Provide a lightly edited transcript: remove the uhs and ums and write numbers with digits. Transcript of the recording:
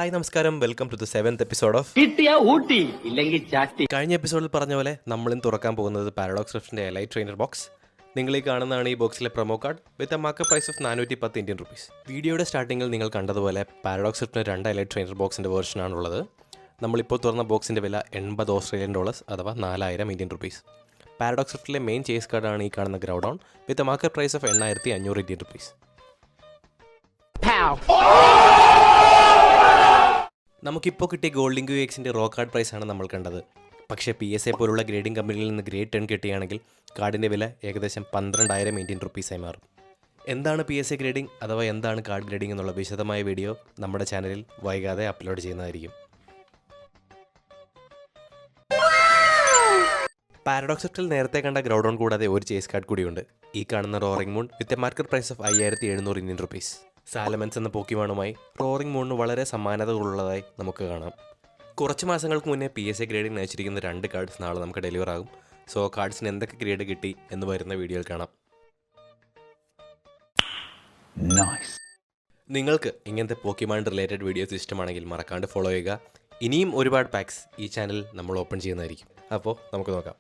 Hi നമസ്കാരം, welcome to the 7th episode of കിട്ടിയ ഊട്ടി ഇല്ലെങ്കിൽ ചാറ്റി. കഴിഞ്ഞ എപ്പിസോഡിൽ പറഞ്ഞ പോലെ നമ്മളിന്ന് തുറക്കാൻ പോകുന്നത് പാരഡോക്സ് റിഫ്റ്റിൻ്റെ എലൈറ്റ് ട്രെയിനർ ബോക്സ്. നിങ്ങൾ ഈ കാണുന്നതാണ് ഈ ബോക്സിലെ promo card with a market price of 410 Indian rupees. വീഡിയോയുടെ സ്റ്റാർട്ടിങ്ങിൽ നിങ്ങൾ കണ്ടതുപോലെ പാരഡോക്സ് റിഫ്റ്റിന് 2 എലൈറ്റ് ട്രെയിനർ ബോക്സിൻ്റെ വേർഷനാണുള്ളത്. നമ്മളിപ്പോൾ തുറന്ന ബോക്സിൻ്റെ വില $80 ഓസ്ട്രേലിയൻ അഥവാ 4000 ഇന്ത്യൻ റുപ്പീസ്. പാരഡോക്സ് റിഫ്റ്റിലെ മെയിൻ ചേസ് കാർഡാണ് ഈ കാണുന്ന Groudon with a market price of 8500 Indian rupees. നമുക്കിപ്പോൾ കിട്ടിയ ഗോൾഡിംഗ് UXൻ്റെ റോ കാർഡ് പ്രൈസാണ് നമ്മൾ കണ്ടത്. പക്ഷേ PSA പോലുള്ള ഗ്രേഡിംഗ് കമ്പനിയിൽ നിന്ന് ഗ്രേഡ് 10 കിട്ടുകയാണെങ്കിൽ കാർഡിൻ്റെ വില ഏകദേശം 12000 ഇന്ത്യൻ റുപ്പീസായി മാറും. എന്താണ് PSA ഗ്രേഡിംഗ് അഥവാ എന്താണ് കാർഡ് ഗ്രേഡിംഗ് എന്നുള്ള വിശദമായ വീഡിയോ നമ്മുടെ ചാനലിൽ വൈകാതെ അപ്ലോഡ് ചെയ്യുന്നതായിരിക്കും. പാരഡോക്സ് റിഫ്റ്റിൽ നേരത്തെ കണ്ട ഗ്രൗഡൗൺ കൂടാതെ ഒരു ചേസ് കാർഡ് കൂടിയുണ്ട്. ഈ കാണുന്ന roaring moon with a market price of 5700 Indian rupees. Salamence എന്ന പോക്കിമാനുമായി റോറിംഗ് മൂണിന് വളരെ സമാനതകളുള്ളതായി നമുക്ക് കാണാം. കുറച്ച് മാസങ്ങൾക്ക് മുന്നേ PSA ഗ്രേഡിംഗ് നയിച്ചിരിക്കുന്ന 2 കാർഡ്സ് നാളെ നമുക്ക് ഡെലിവർ ആകും. സോ കാർഡ്സിന് എന്തൊക്കെ ഗ്രേഡ് കിട്ടി എന്ന് വരുന്ന വീഡിയോയിൽ കാണാം. നിങ്ങൾക്ക് ഇങ്ങനത്തെ പോക്കിമാൻ റിലേറ്റഡ് വീഡിയോസ് ഇഷ്ടമാണെങ്കിൽ മറക്കാണ്ട് ഫോളോ ചെയ്യുക. ഇനിയും ഒരുപാട് പാക്സ് ഈ ചാനൽ നമ്മൾ ഓപ്പൺ ചെയ്യുന്നതായിരിക്കും. അപ്പോൾ നമുക്ക് നോക്കാം.